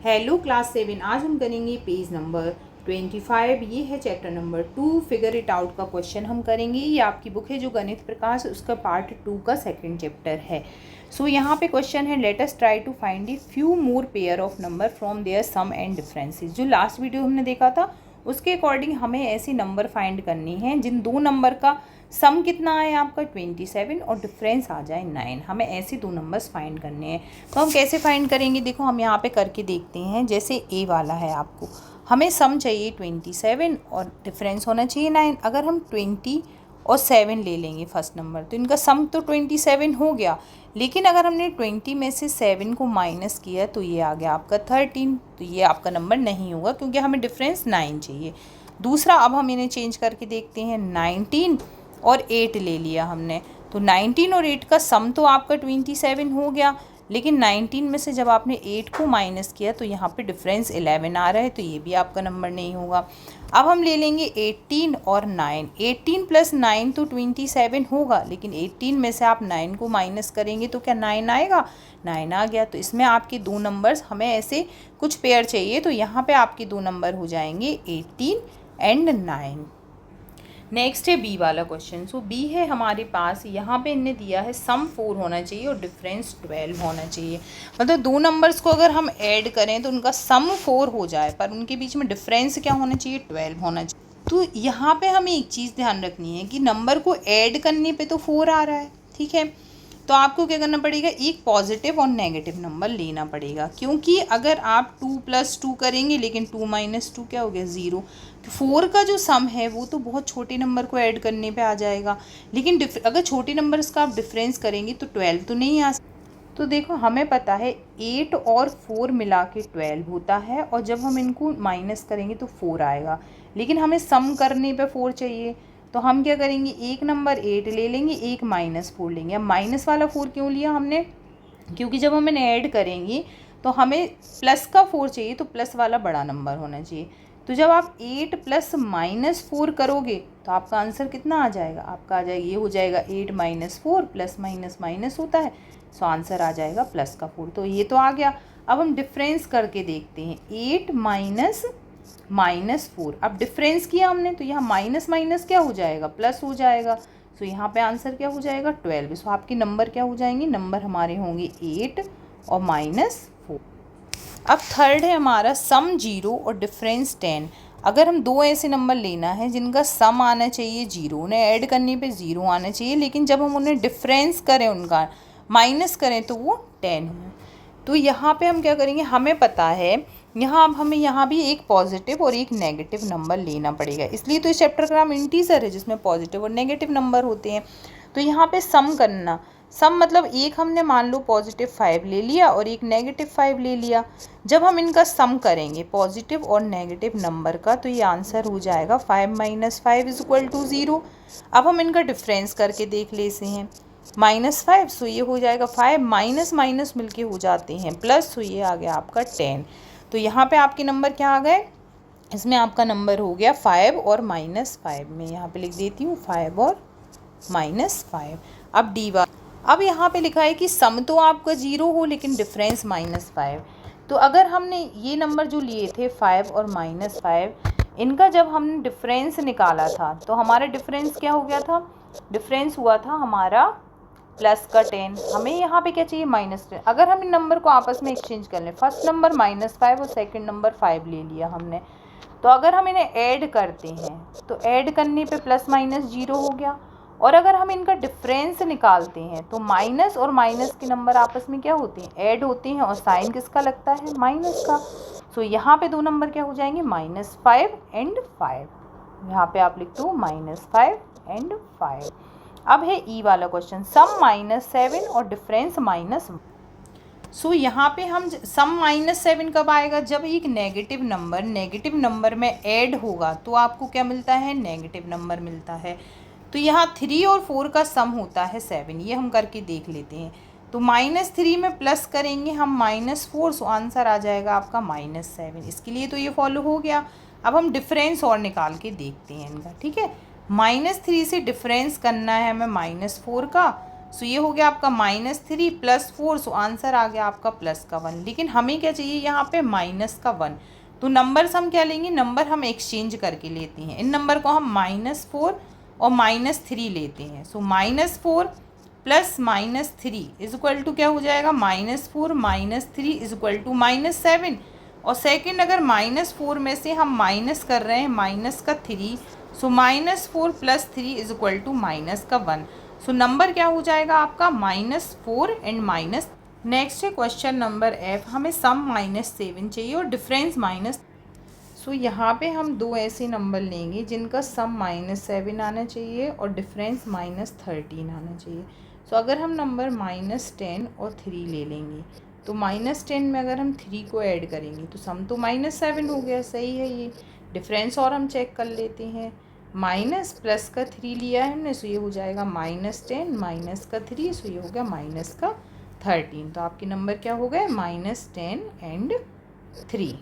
Hello class 7। आज हम करेंगे पेज नंबर 25। ये है chapter number 2 figure it out का क्वेश्चन हम करेंगे। ये आपकी बुक है जो गणित प्रकाश, उसका पार्ट 2 का सेकंड चैप्टर है। सो यहाँ पे क्वेश्चन है, let us try to find the few more pair of number from their sum and differences. जो लास्ट वीडियो हमने देखा था उसके अकॉर्डिंग हमें ऐसी नंबर फाइंड करनी है जिन दो नंबर का सम कितना आए आपका 27 और डिफरेंस आ जाए 9। हमें ऐसे दो नंबर्स फाइंड करने हैं। तो हम कैसे फाइंड करेंगे, देखो हम यहाँ पे करके देखते हैं। जैसे ए वाला है, आपको हमें सम चाहिए 27 और डिफरेंस होना चाहिए 9। अगर हम 20 और 7 ले लेंगे फर्स्ट नंबर, तो इनका सम तो 27 हो गया, लेकिन अगर हमने 20 में से 7 को माइनस किया तो ये आ गया आपका 13। तो ये आपका नंबर नहीं होगा क्योंकि हमें डिफरेंस 9 चाहिए। दूसरा, अब हम इन्हें चेंज करके देखते हैं। 19 और 8 ले लिया हमने, तो 19 और 8 का सम तो आपका 27 हो गया, लेकिन 19 में से जब आपने 8 को माइनस किया तो यहाँ पे डिफरेंस 11 आ रहा है, तो ये भी आपका नंबर नहीं होगा। अब हम ले लेंगे 18 और 9। 18 प्लस 9 तो 27 होगा, लेकिन 18 में से आप 9 को माइनस करेंगे तो क्या 9 आएगा? 9 आ गया। तो इसमें आपके दो नंबर्स, हमें ऐसे कुछ पेयर चाहिए, तो यहाँ पे आपके दो नंबर हो जाएंगे 18 एंड 9। नेक्स्ट है बी वाला क्वेश्चन। सो बी है हमारे पास, यहाँ पे इन्हें दिया है सम 4 होना चाहिए और डिफरेंस 12 होना चाहिए। मतलब दो नंबर्स को अगर हम ऐड करें तो उनका सम 4 हो जाए, पर उनके बीच में डिफरेंस क्या होना चाहिए? 12 होना चाहिए। तो यहाँ पे हमें एक चीज़ ध्यान रखनी है कि नंबर को ऐड करने पे तो 4 आ रहा है, ठीक है, तो आपको क्या करना पड़ेगा, एक पॉजिटिव और नेगेटिव नंबर लेना पड़ेगा। क्योंकि अगर आप 2 + 2 करेंगे, लेकिन 2 - 2 क्या हो गया? 0। तो 4 का जो सम है वो तो बहुत छोटे नंबर को ऐड करने पे आ जाएगा, लेकिन अगर छोटे नंबर्स का आप डिफरेंस करेंगे तो 12 तो नहीं आ सकता। तो देखो हमें पता है 8 और 4 मिला के 12 होता है, और जब हम इनको माइनस करेंगे तो 4 आएगा, लेकिन हमें सम करने पे 4 चाहिए। तो हम क्या करेंगे, एक नंबर 8 ले लेंगे, एक -4 लेंगे। अब माइनस वाला 4 क्यों लिया हमने? क्योंकि जब हम इन्हें ऐड करेंगे तो हमें प्लस का 4 चाहिए, तो प्लस वाला बड़ा नंबर होना चाहिए। तो जब आप 8 + -4 करोगे तो आपका आंसर कितना आ जाएगा? आपका आ जाएगा, ये हो जाएगा 8 - 4 प्लस माइनस माइनस होता है, सो आंसर आ जाएगा प्लस का 4। तो ये तो आ गया। अब हम डिफरेंस करके देखते हैं। 8 - -4, अब डिफरेंस किया हमने तो यहाँ माइनस माइनस क्या हो जाएगा? प्लस हो जाएगा। सो यहाँ पे आंसर क्या हो जाएगा? 12। सो आपके नंबर क्या हो जाएंगे? नंबर हमारे होंगे 8 और -4। अब थर्ड है हमारा सम 0 और डिफरेंस 10। अगर हम दो ऐसे नंबर लेना है जिनका सम आना चाहिए 0, उन्हें ऐड करने पे 0 आना चाहिए, लेकिन जब हम उन्हें डिफरेंस करें, उनका माइनस करें तो वो 10 है। तो यहाँ पे हम क्या करेंगे, हमें पता है यहाँ, अब हमें यहाँ भी एक पॉजिटिव और एक नेगेटिव नंबर लेना पड़ेगा। इसलिए तो इस चैप्टर का नाम इंटीजर है, जिसमें पॉजिटिव और नेगेटिव नंबर होते हैं। तो यहाँ पे सम करना, सम मतलब एक हमने मान लो +5 ले लिया और एक -5 ले लिया। जब हम इनका सम करेंगे पॉजिटिव और नेगेटिव नंबर का, तो ये आंसर हो जाएगा 5 - 5 = 0। अब हम इनका डिफरेंस करके देख लेते हैं। -5, सो ये हो जाएगा 5, माइनस माइनस मिलके हो जाते हैं प्लस, सो ये आ गया आपका 10। तो यहाँ पे आपके नंबर क्या आ गए? इसमें आपका नंबर हो गया 5 और -5 में, यहाँ पे लिख देती हूँ 5 और -5। अब डी वाला, अब यहाँ पे लिखा है कि सम तो आपका 0 हो लेकिन डिफरेंस -5। तो अगर हमने ये नंबर जो लिए थे 5 और -5, इनका जब हमने डिफरेंस निकाला था तो हमारा डिफरेंस क्या हो गया था? डिफरेंस हुआ था हमारा प्लस का 10। हमें यहाँ पे क्या चाहिए? -10। अगर हम इन नंबर को आपस में एक्सचेंज कर लें, फर्स्ट नंबर -5 और सेकंड नंबर 5 ले लिया हमने, तो अगर हम इन्हें ऐड करते हैं तो ऐड करने पे प्लस माइनस 0 हो गया। और अगर हम इनका डिफरेंस निकालते हैं तो माइनस और माइनस के नंबर आपस में क्या होते हैं? ऐड होते हैं, और साइन किसका लगता है? माइनस का। सो यहाँ पे दो नंबर क्या हो जाएंगे? -5 एंड 5। यहाँ पे आप लिख दो -5 एंड 5। अब है ई वाला क्वेश्चन, सम -7 और डिफरेंस -1। सो यहाँ पे हम सम -7 कब आएगा? जब एक नेगेटिव नंबर में ऐड होगा तो आपको क्या मिलता है? नेगेटिव नंबर मिलता है। तो यहाँ 3 और 4 का सम होता है 7। ये हम करके देख लेते हैं। तो -3 में प्लस करेंगे हम -4, सो आंसर आ जाएगा आपका -7। इसके लिए तो ये फॉलो हो गया। अब हम डिफरेंस और निकाल के देखते हैं इनका, ठीक है। -3 से डिफरेंस करना है हमें -4 का, सो ये हो गया आपका -3 + 4, सो आंसर आ गया आपका +1। लेकिन हमें क्या चाहिए यहाँ पे -1। तो नंबर्स हम क्या लेंगे, नंबर हम एक्सचेंज करके लेते हैं। इन नंबर को हम -4 और -3 लेते हैं। सो -4 + -3 = क्या हो जाएगा, -4 - 3 = -7। और सेकंड अगर -4 में से हम माइनस कर रहे हैं -3, सो -4 + 3 = -1। सो नंबर क्या हो जाएगा आपका -4 एंड -। नेक्स्ट है क्वेश्चन नंबर F, हमें सम -7 चाहिए और डिफरेंस सो यहाँ पे हम दो ऐसे नंबर लेंगे जिनका सम -7 आना चाहिए और डिफरेंस -13 आना चाहिए। सो अगर हम नंबर -10 और 3 ले लेंगे तो -10 में अगर हम 3 को ऐड करेंगे तो सम तो -7 हो गया, सही है ये। डिफरेंस और हम चेक कर लेते हैं, माइनस प्लस का 3 लिया है हमने, सो ये हो जाएगा -10 माइनस का 3, सो ये हो गया -13। तो आपके नंबर क्या हो गए, -10 एंड 3।